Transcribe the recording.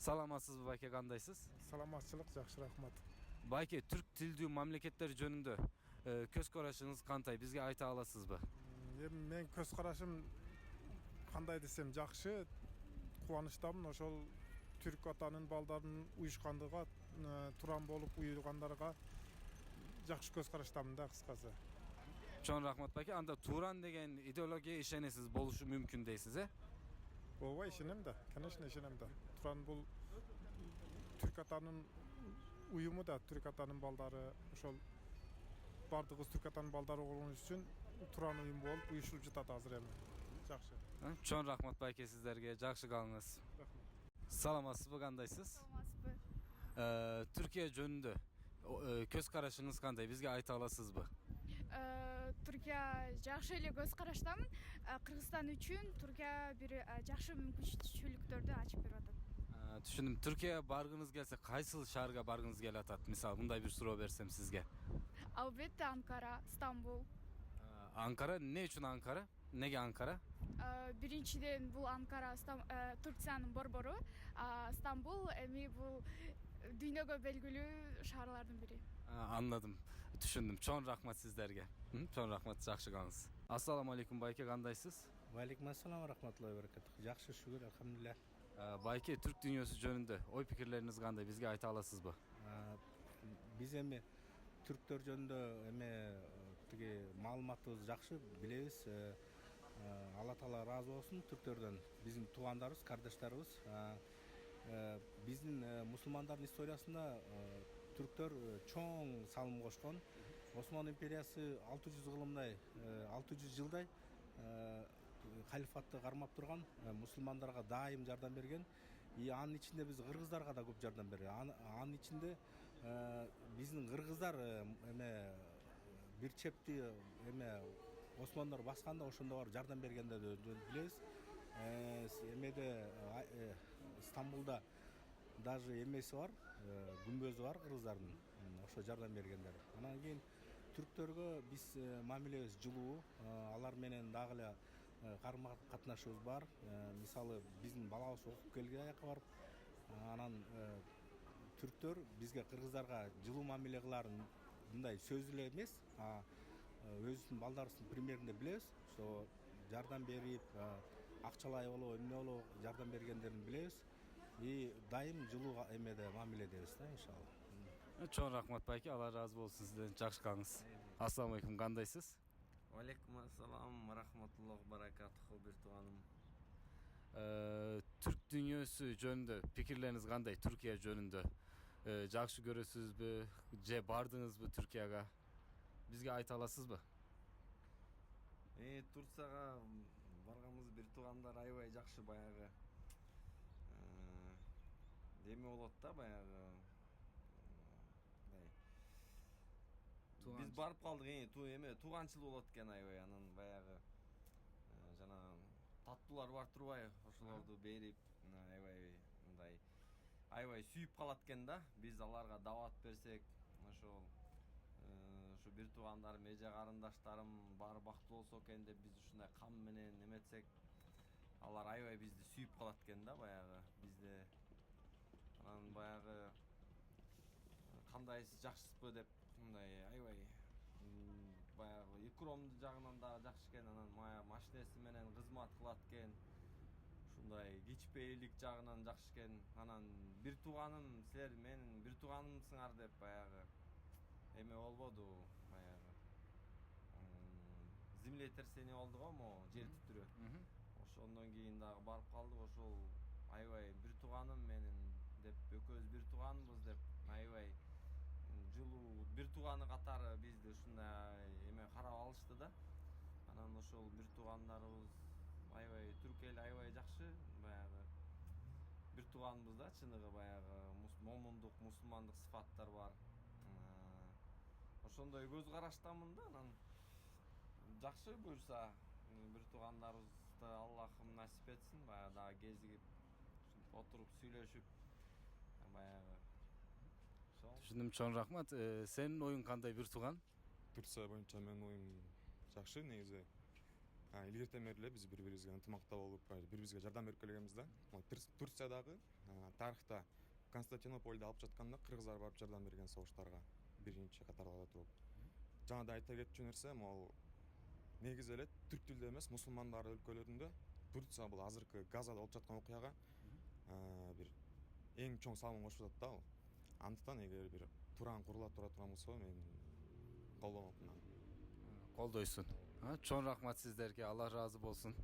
Саламатсызбы байке, кандайсыз? Саламатчылык жакшы, рахмат. Байке, түрк тилдүү мамлекеттер жөнүндө көз карашыңыз кандай? Бизге айта аласызбы? Эми мен көз карашым кандай десем жакшы, кубанычтамын ошол түрк атанын балдарын уюшкандыгга, туран болуп уюлгандарга жакшы көз караштамын да кыскасы. Чоң рахмат байке. Анда Туран деген идеология ишенесиз, болушу мүмкүн дейсиз, Ооба, ишенем да, конечно ишенем да. Туран бул түрк атанын уюму да, түрк атанын балдары, ошол бардыгыбыз түрк атанын балдары болгон үчүн туран уюм болуп уюшулуп жатат азыр эми. Жакшы. Чоң рахмат байке сиздерге. Жакшы калыңыз. Рахмат. Саламатсызбы, кандайсыз? Саламатсызбы. Түркия жөнүндө көз карашыңыз кандай? Бизге айта аласызбы? Түркия жакшы эле көз караштамын. Кыргызстан үчүн Түркия бир жакшы мүмкүнчүлүктөрдү ачып берип атат. Түшүндүм. Түркияга баргыңыз келсе, кайсыл шаарга баргыңыз келип атат? Мисалы, мындай бир суроо берсем сизге. Албетте Анкара, Стамбул. Анкара, эмне үчүн Анкара? Неге Анкара? Биринчиден бул Анкара Турциянын борбору, Стамбул эми бул дүйнөгө белгилүү шаарлардын бири. Anladım. Түшүндүм. Чоң рахмат сиздерге. Чоң рахмат, жакшы калыңыз. Ассаламу алейкум байке, кандайсыз? Валейкум ассалам рахматуллахи ва баракатух. Жакшы, шүгүр, алхамдулилlah. Байке, түрк дүйнөсү жөнүндө ой пикирлериңиз кандай? Бизге айта аласызбы? Биз эми түрктөр жөнүндө эми тиги маалыматыбыз жакшы, билебиз. Алла таала ыраазы болсун түрктөрдөн. Биздин туугандарыбыз, кардаштарыбыз. Биздин мусулмандардын историясында түрктөр чоң салым кошкон. Осман империясы 600 жылдай халифатты кармап турган, мусулмандарга дайым жардам берген. И анын ичинде биз кыргыздарга да көп жардам берген. Анын ичинде биздин кыргыздар эме бир чепти эме османдар басканда ошондо бар жардам бергенде билебиз. Эмеде Стамбулда даже эмеси бар, күмбөзү бар кыргыздардын, ошо жардам бергендер. Анан кийин түрктөргө биз мамилебиз жылуу, алар менен дагы эле карма катнашыбыз бар. Мисалы, биздин балабыз окуп келген жака барып, анан түрктөр бизге кыргыздарга жылуу мамиле кыларын мындай сөз эле эмес, өзүбүздүн балдарыбыздын примеринде билебиз. Ошо жардам берип, акчалай болобу, эмне болобу жардам бергендерин билебиз. И дайым жылуу эмеде мамиледебиз да, иншалла. Чоң рахмат байке, Алла ыраазы болсун сизден. Жакшы калыңыз. Ассаламу алейкум, кандайсыз? Валейкум ассалам рахматуллахи баракатуху, бир тууганым. Түрк дүйнөсү жөнүндө пикирлериңиз кандай? Түркия жөнүндө жакшы көрөсүзбү же бардыңызбы Түркияга? Бизге айта аласызбы? Турцияга барганбыз, бир туугандар аябай жакшы, баягы деме болот да, баягы биз барып калдык, эме тууганчыл болот экен аябай. Анан баягы жана таттуулар бар турбайбы, ошолорду берип аябай мындай аябай сүйүп калат экен да. Биз аларга дават берсек, ошол бир туугандарым, эже карындаштарым баары бактылуу болсо экен деп биз ушундай кам менен эметсек, алар аябай бизди сүйүп калат экен да, баягы бизде. Анан баягы кандайсыз, жакшысызбы деп мындай аябай баягы икромдуу жагынан да жакшы экен. Анан машинеси менен кызмат кылат экен. Ушундай кичпейилик жагынан жакшы экен. Анан бир тууганым, силер менин бир тууганымсыңар деп баягы эме болбоду, баягы землетрясение болду го, могу жер титирөө. Ошондон кийин дагы барып калдык. Ошол аябай бир тууганым менин деп, экөөбүз бир тууганбыз деп аябай жылуу бир тууганы катары бизди ушундай эме карап алышты да. Анан ошол бир туугандарыбыз аябай түрк эли аябай жакшы, баягы бир тууганбыз да, чыныгы баягы момундук, мусулмандык сыфаттар бар. Ошондой көз караштамын да. Анан жакшы, буюрса бир туугандарыбызды Аллахым насип этсин, баягы дагы кезигип отуруп сүйлөшүп баягы. Түшүндүм, чоң рахмат. Сенин оюң кандай, бир тууган? Турция боюнча менин оюм жакшы негизи. илгертен бери эле биз бири бирибизге ынтымакта болуп бири бирибизге жардам берип келебиз да. Турциядагы тарыхта Константинопольду алып жатканда кыргыздар барып жардам берген согуштарга биринчи катарларда туруп. Жана да айта кетчү нерсе могу негизи эле түрк тилдүү эмес мусулмандар өлкөлөрүндө Турция бул азыркы Газада болуп жаткан окуяга бир эң чоң салым кошуп атат да ал. Андыктан эгер бир Туран курула турган болсо мен колдонот мына. Колдойсун. Чоң рахмат сиздерге. Алла ыраазы болсун.